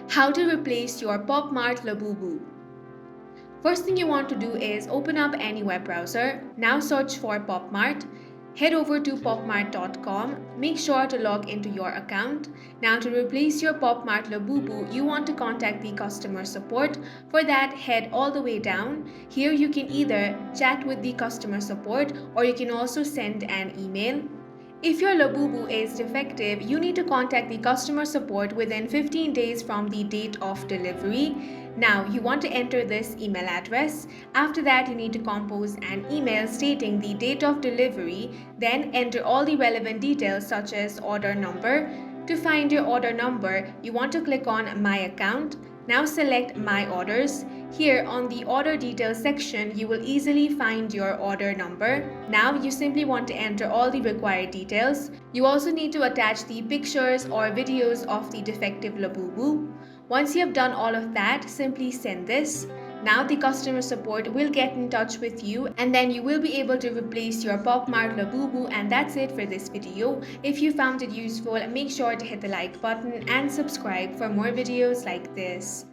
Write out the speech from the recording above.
How to replace your Popmart Labubu. First thing you want to do is open up any web browser. Now search for Popmart. Head over to popmart.com. Make sure to log into your account. Now to replace your Popmart Labubu, you want to contact the customer support. For that, head all the way down. Here you can either chat with the customer support or you can also send an email. If your Labubu is defective, you need to contact the customer support within 15 days from the date of delivery. Now, you want to enter this email address. After that, you need to compose an email stating the date of delivery. Then enter all the relevant details such as order number. To find your order number, you want to click on My Account. Now select My Orders. Here on the order details section, you will easily find your order number. Now you simply want to enter all the required details. You also need to attach the pictures or videos of the defective Labubu. Once you have done all of that, simply send this. Now the customer support will get in touch with you and then you will be able to replace your Popmart Labubu, and that's it for this video. If you found it useful, make sure to hit the like button and subscribe for more videos like this.